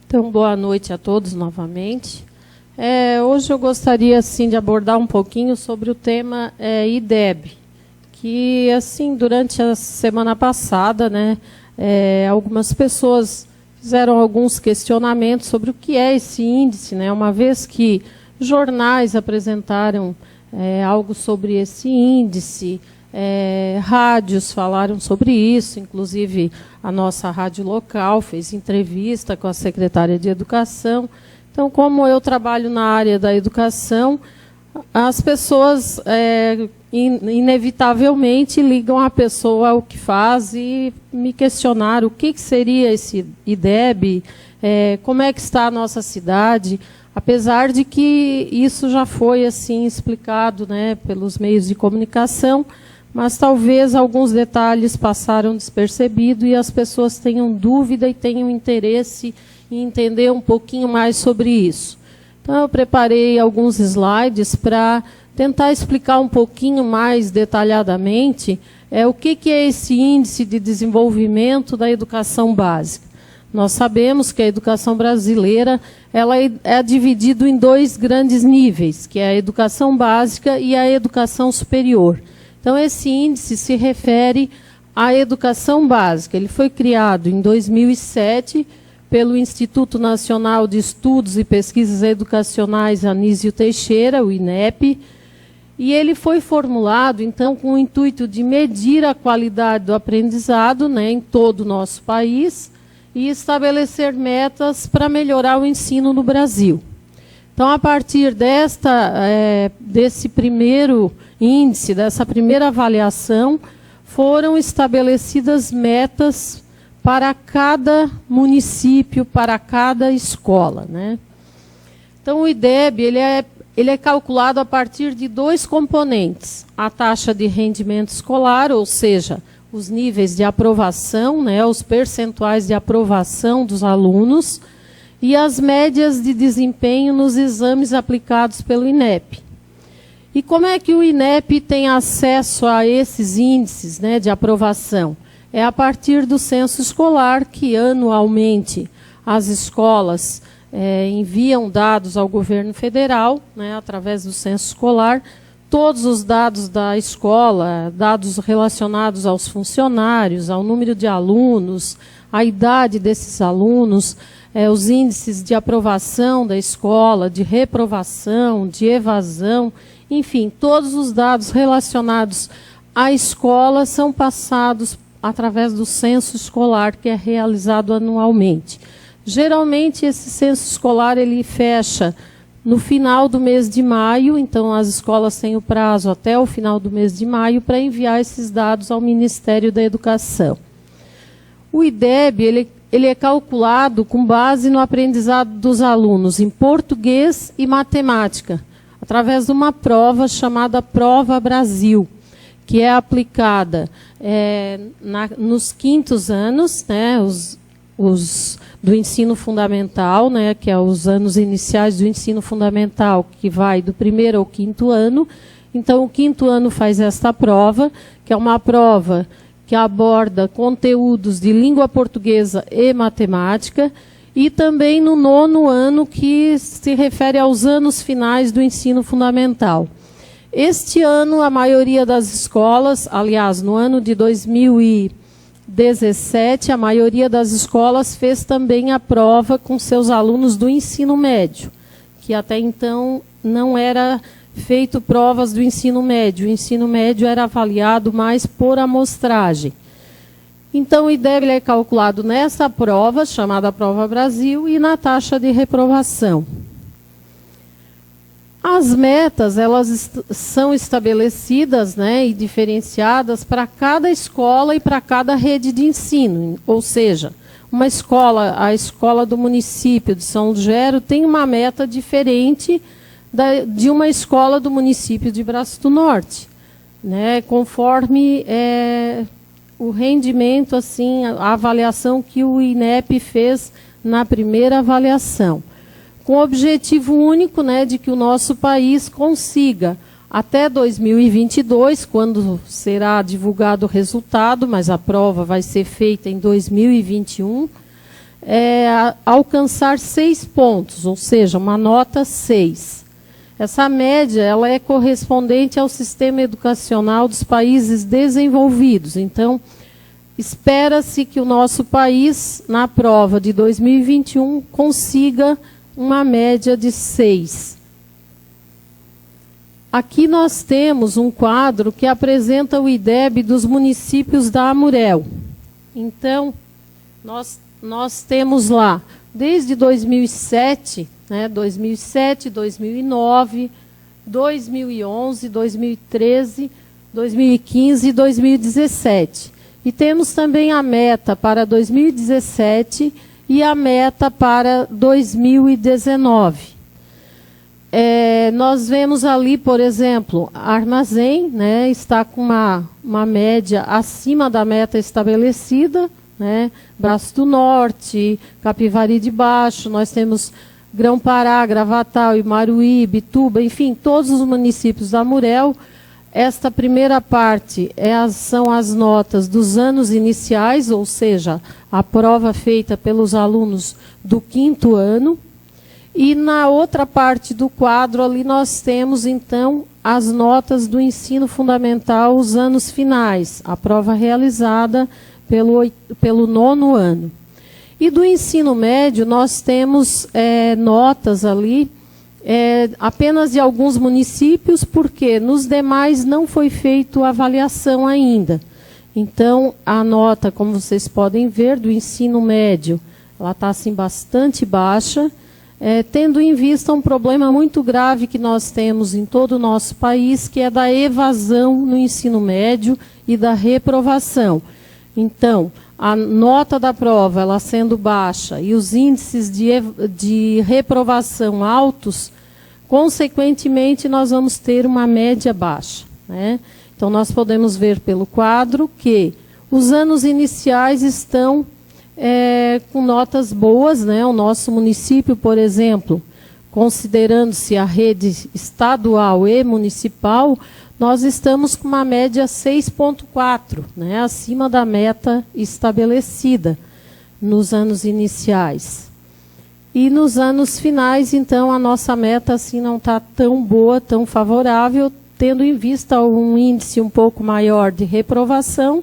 Então, boa noite a todos novamente. Hoje eu gostaria assim, de abordar um pouquinho sobre o tema IDEB, que assim, durante a semana passada, né, algumas pessoas fizeram alguns questionamentos sobre o que é esse índice, né, uma vez que jornais apresentaram algo sobre esse índice, rádios falaram sobre isso, inclusive a nossa rádio local fez entrevista com a secretária de Educação. Então, como eu trabalho na área da educação, as pessoas inevitavelmente ligam a pessoa ao que faz e me questionaram o que seria esse IDEB, como é que está a nossa cidade, apesar de que isso já foi assim explicado, né, pelos meios de comunicação, mas talvez alguns detalhes passaram despercebidos e as pessoas tenham dúvida e tenham interesse em entender um pouquinho mais sobre isso. Então, eu preparei alguns slides para tentar explicar um pouquinho mais detalhadamente o que é esse índice de desenvolvimento da educação básica. Nós sabemos que a educação brasileira ela é dividida em dois grandes níveis, que é a educação básica e a educação superior. Então, esse índice se refere à educação básica. Ele foi criado em 2007 pelo Instituto Nacional de Estudos e Pesquisas Educacionais Anísio Teixeira, o INEP, e ele foi formulado, então, com o intuito de medir a qualidade do aprendizado, né, em todo o nosso país e estabelecer metas para melhorar o ensino no Brasil. Então, a partir desse primeiro índice, dessa primeira avaliação, foram estabelecidas metas para cada município, para cada escola, né? Então, o IDEB ele é calculado a partir de dois componentes: a taxa de rendimento escolar, ou seja, os níveis de aprovação, né, os percentuais de aprovação dos alunos, e as médias de desempenho nos exames aplicados pelo INEP. E como é que o INEP tem acesso a esses índices, né, de aprovação? É a partir do censo escolar, que anualmente as escolas enviam dados ao governo federal, né, através do censo escolar, todos os dados da escola, dados relacionados aos funcionários, ao número de alunos, a idade desses alunos, os índices de aprovação da escola, de reprovação, de evasão, enfim, todos os dados relacionados à escola são passados através do censo escolar, que é realizado anualmente. Geralmente, esse censo escolar ele fecha no final do mês de maio, então as escolas têm o prazo até o final do mês de maio para enviar esses dados ao Ministério da Educação. O IDEB ele é calculado com base no aprendizado dos alunos em português e matemática, através de uma prova chamada Prova Brasil, que é aplicada nos quintos anos, né, os do ensino fundamental, né, que é os anos iniciais do ensino fundamental, que vai do primeiro ao quinto ano. Então, o quinto ano faz esta prova, que é uma prova que aborda conteúdos de língua portuguesa e matemática, e também no nono ano, que se refere aos anos finais do ensino fundamental. Este ano, a maioria das escolas, aliás, no ano de 2017, a maioria das escolas fez também a prova com seus alunos do ensino médio, que até então não era feito provas do ensino médio. O ensino médio era avaliado mais por amostragem. Então, o IDEB é calculado nessa prova, chamada Prova Brasil, e na taxa de reprovação. As metas, elas são estabelecidas, né, e diferenciadas para cada escola e para cada rede de ensino. Ou seja, uma escola, a escola do município de São Lugero tem uma meta diferente de uma escola do município de Braço do Norte, né, conforme o rendimento, assim, a avaliação que o INEP fez na primeira avaliação, com o objetivo único, né, de que o nosso país consiga, até 2022, quando será divulgado o resultado, mas a prova vai ser feita em 2021, alcançar 6 pontos, ou seja, uma nota 6. Essa média ela é correspondente ao sistema educacional dos países desenvolvidos. Então, espera-se que o nosso país, na prova de 2021, consiga uma média de 6. Aqui nós temos um quadro que apresenta o IDEB dos municípios da AMUREL. Então, nós temos lá, desde 2007, 2009, 2011, 2013, 2015 e 2017. E temos também a meta para 2017 e a meta para 2019. Nós vemos ali, por exemplo, Armazém, está com uma média acima da meta estabelecida, Braço do Norte, Capivari de Baixo, nós temos Grão-Pará, Gravatal, Imaruí, Bituba, enfim, todos os municípios da AMUREL. Esta primeira parte são as notas dos anos iniciais, ou seja, a prova feita pelos alunos do 5º ano. E na outra parte do quadro ali nós temos, então, as notas do ensino fundamental, os anos finais, a prova realizada pelo 9º ano. E do ensino médio nós temos notas ali, apenas de alguns municípios, porque nos demais não foi feita a avaliação ainda. Então, a nota, como vocês podem ver, do ensino médio, ela está assim, bastante baixa, tendo em vista um problema muito grave que nós temos em todo o nosso país, que é da evasão no ensino médio e da reprovação. Então, a nota da prova, ela sendo baixa e os índices de reprovação altos, consequentemente, nós vamos ter uma média baixa. Então, nós podemos ver pelo quadro que os anos iniciais estão com notas boas, O nosso município, por exemplo, considerando-se a rede estadual e municipal, nós estamos com uma média 6,4, acima da meta estabelecida nos anos iniciais. E nos anos finais, então, a nossa meta assim, não está tão boa, tão favorável, tendo em vista um índice um pouco maior de reprovação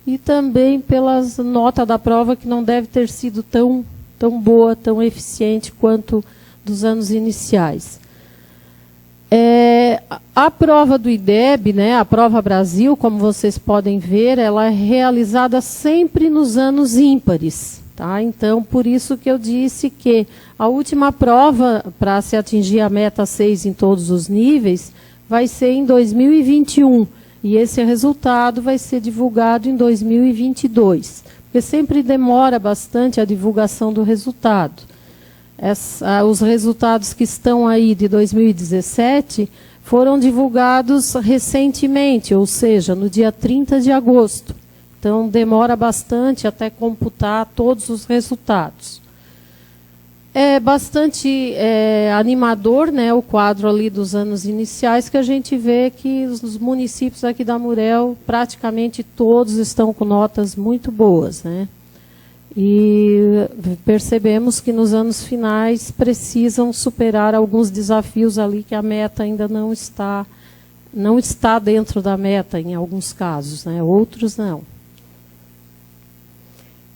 e também pela nota da prova que não deve ter sido tão boa, tão eficiente quanto dos anos iniciais. A prova do IDEB, a prova Brasil, como vocês podem ver, ela é realizada sempre nos anos ímpares. Então, por isso que eu disse que a última prova, para se atingir a meta 6 em todos os níveis, vai ser em 2021. E esse resultado vai ser divulgado em 2022. Porque sempre demora bastante a divulgação do resultado. Os resultados que estão aí de 2017 foram divulgados recentemente, ou seja, no dia 30 de agosto. Então, demora bastante até computar todos os resultados. É bastante animador, o quadro ali dos anos iniciais, que a gente vê que os municípios aqui da AMUREL, praticamente todos estão com notas muito boas, E percebemos que nos anos finais precisam superar alguns desafios ali que a meta ainda não está dentro da meta em alguns casos, outros não.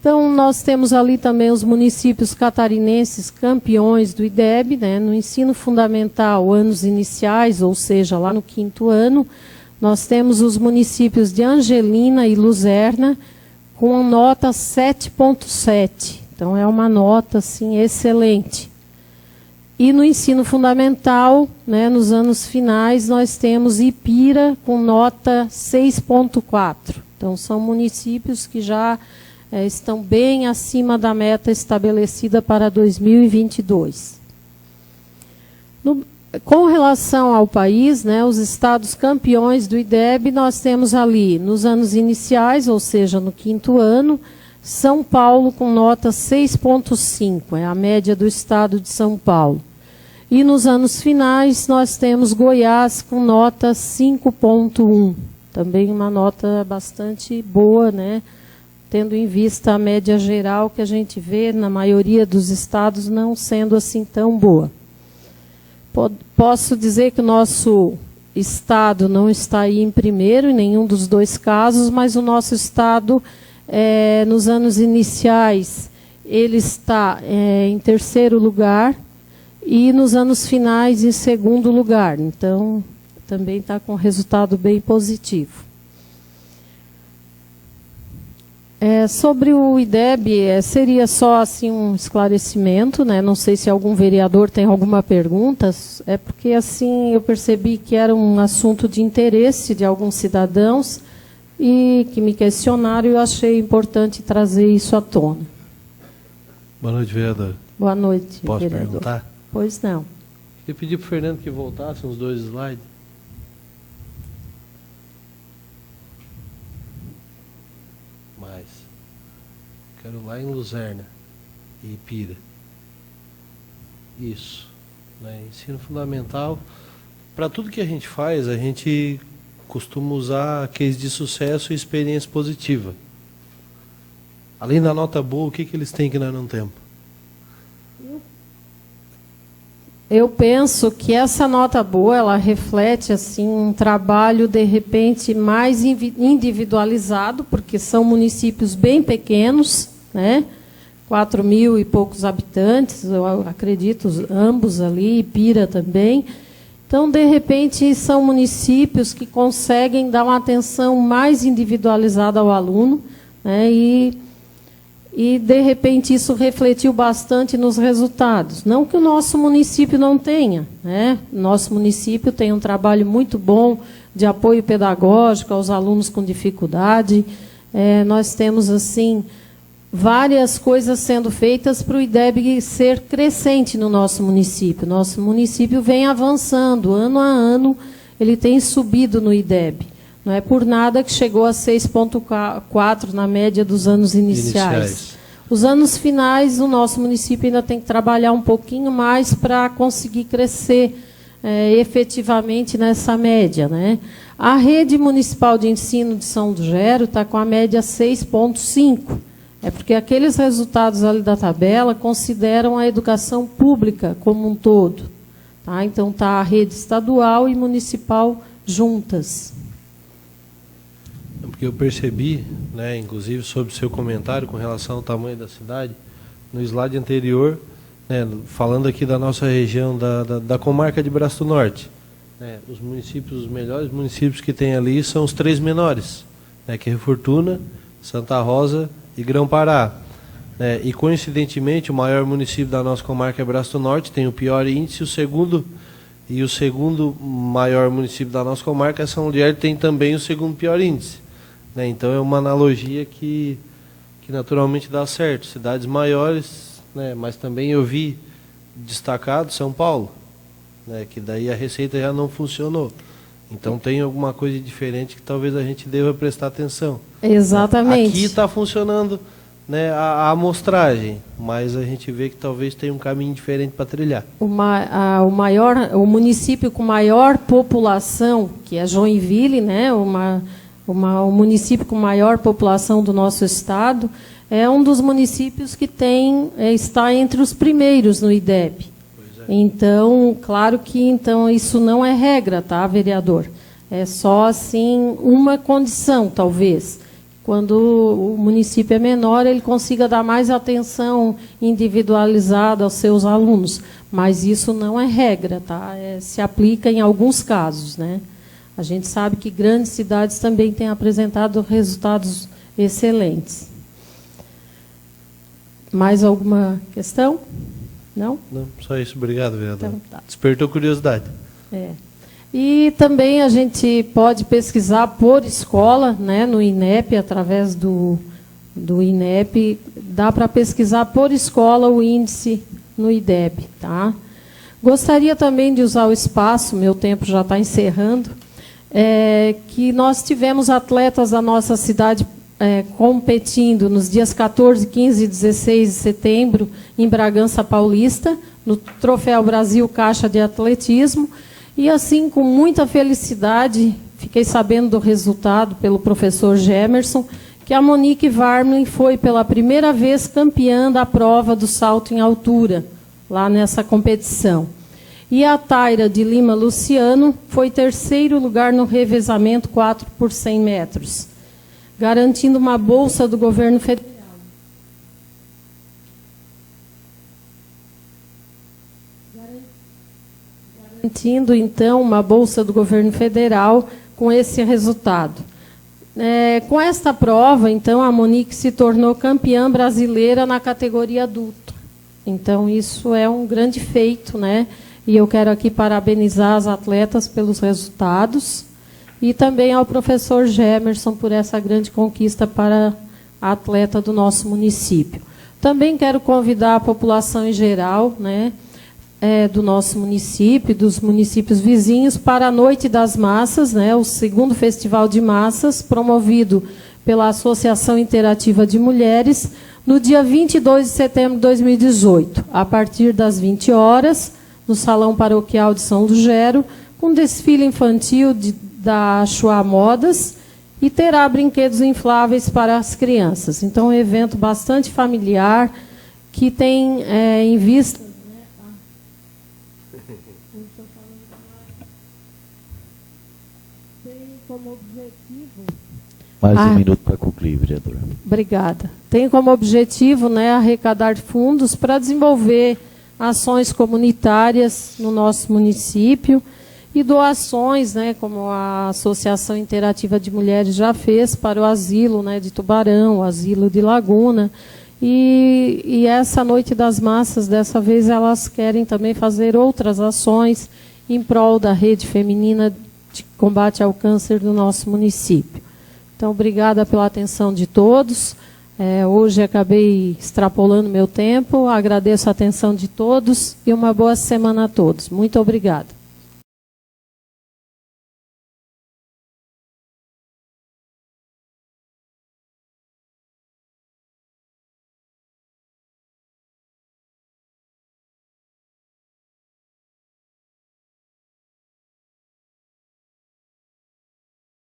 Então, nós temos ali também os municípios catarinenses campeões do IDEB, no ensino fundamental, anos iniciais, ou seja, lá no 5º ano, nós temos os municípios de Angelina e Luzerna, com nota 7,7. Então, é uma nota, assim, excelente. E no ensino fundamental, nos anos finais, nós temos Ipira com nota 6,4. Então, são municípios que já estão bem acima da meta estabelecida para 2022. Com relação ao país, os estados campeões do IDEB, nós temos ali, nos anos iniciais, ou seja, no 5º ano, São Paulo com nota 6,5, é a média do estado de São Paulo. E nos anos finais, nós temos Goiás com nota 5,1, também uma nota bastante boa, tendo em vista a média geral que a gente vê na maioria dos estados não sendo assim tão boa. Posso dizer que o nosso estado não está aí em primeiro, em nenhum dos dois casos, mas o nosso estado, nos anos iniciais, ele está em terceiro lugar e nos anos finais em segundo lugar. Então, também está com resultado bem positivo. Sobre o IDEB, seria só assim um esclarecimento, né? Não sei se algum vereador tem alguma pergunta, porque assim eu percebi que era um assunto de interesse de alguns cidadãos e que me questionaram e eu achei importante trazer isso à tona. Boa noite, vereador. Boa noite, Posso vereador. Perguntar? Pois não. Eu pedi para o Fernando que voltasse uns 2 slides. Quero lá em Luzerna e Ipira. Isso. Né? Ensino fundamental. Para tudo que a gente faz, a gente costuma usar case de sucesso e experiência positiva. Além da nota boa, o que eles têm que nós não temos? Eu penso que essa nota boa, ela reflete assim um trabalho de repente mais individualizado, porque são municípios bem pequenos, né? 4.000 e poucos habitantes, eu acredito, ambos ali, Ipira também. Então, de repente, são municípios que conseguem dar uma atenção mais individualizada ao aluno, né? E, de repente, isso refletiu bastante nos resultados. Não que o nosso município não tenha, né? Nosso município tem um trabalho muito bom de apoio pedagógico aos alunos com dificuldade. Nós temos, assim, várias coisas sendo feitas para o IDEB ser crescente no nosso município. Nosso município vem avançando, ano a ano, ele tem subido no IDEB. Não é por nada que chegou a 6,4 na média dos anos iniciais. Os anos finais, o nosso município ainda tem que trabalhar um pouquinho mais para conseguir crescer efetivamente nessa média, né? A rede municipal de ensino de São Lugero está com a média 6,5. É porque aqueles resultados ali da tabela consideram a educação pública como um todo. Tá? Então, está a rede estadual e municipal juntas. Porque eu percebi, né, inclusive sobre o seu comentário com relação ao tamanho da cidade, no slide anterior, né, falando aqui da nossa região, da comarca de Braço do Norte, né, os municípios, os melhores municípios que tem ali são os 3 menores, né, que é Fortuna, Santa Rosa e Grão-Pará. Né, e, coincidentemente, o maior município da nossa comarca é Braço do Norte, tem o pior índice, o segundo maior município da nossa comarca é São Lugero, tem também o segundo pior índice. Né, então, é uma analogia que naturalmente dá certo. Cidades maiores, né, mas também eu vi destacado São Paulo, né, que daí a receita já não funcionou. Então, tem alguma coisa diferente que talvez a gente deva prestar atenção. Exatamente. Aqui está funcionando, né, a amostragem, mas a gente vê que talvez tenha um caminho diferente para trilhar. O município com maior população, que é Joinville, né, o município com maior população do nosso estado, é um dos municípios que está entre os primeiros no IDEB. Então, claro que isso não é regra, tá, vereador? É só assim uma condição, talvez. Quando o município é menor, ele consiga dar mais atenção individualizada aos seus alunos. Mas isso não é regra, tá? Se aplica em alguns casos, né? A gente sabe que grandes cidades também têm apresentado resultados excelentes. Mais alguma questão? Não? Não, só isso. Obrigado, vereador. Então, tá. Despertou curiosidade. E também a gente pode pesquisar por escola, né, no INEP, através do INEP, dá para pesquisar por escola o índice no IDEB. Tá? Gostaria também de usar o espaço, meu tempo já está encerrando, que nós tivemos atletas da nossa cidade competindo nos dias 14, 15 e 16 de setembro em Bragança Paulista, no Troféu Brasil Caixa de Atletismo. E assim, com muita felicidade, fiquei sabendo do resultado pelo professor Gemerson, que a Monique Varmlin foi pela primeira vez campeã da prova do salto em altura, lá nessa competição. E a Taira de Lima Luciano foi terceiro lugar no revezamento 4 por 100 metros, garantindo uma bolsa do governo federal. Garantindo, então, uma bolsa do governo federal com esse resultado. Com esta prova, então, a Monique se tornou campeã brasileira na categoria adulto. Então, isso é um grande feito, né? E eu quero aqui parabenizar as atletas pelos resultados e também ao professor Gemerson por essa grande conquista para a atleta do nosso município. Também quero convidar a população em geral, né, do nosso município, dos municípios vizinhos, para a Noite das Massas, né, o segundo Festival de Massas, promovido pela Associação Interativa de Mulheres, no dia 22 de setembro de 2018, a partir das 20 horas, no Salão Paroquial de São Lugero, com desfile infantil da Chua Modas, e terá brinquedos infláveis para as crianças. Então, é um evento bastante familiar, que tem em vista... Tem como objetivo... Mais um minuto para concluir, vereadora. Obrigada. Tem como objetivo, né, arrecadar fundos para desenvolver ações comunitárias no nosso município e doações, né, como a Associação Interativa de Mulheres já fez para o asilo, né, de Tubarão, o asilo de Laguna. E essa Noite das Massas, dessa vez, elas querem também fazer outras ações em prol da rede feminina de combate ao câncer do nosso município. Então, obrigada pela atenção de todos. Hoje acabei extrapolando meu tempo. Agradeço a atenção de todos e uma boa semana a todos. Muito obrigada.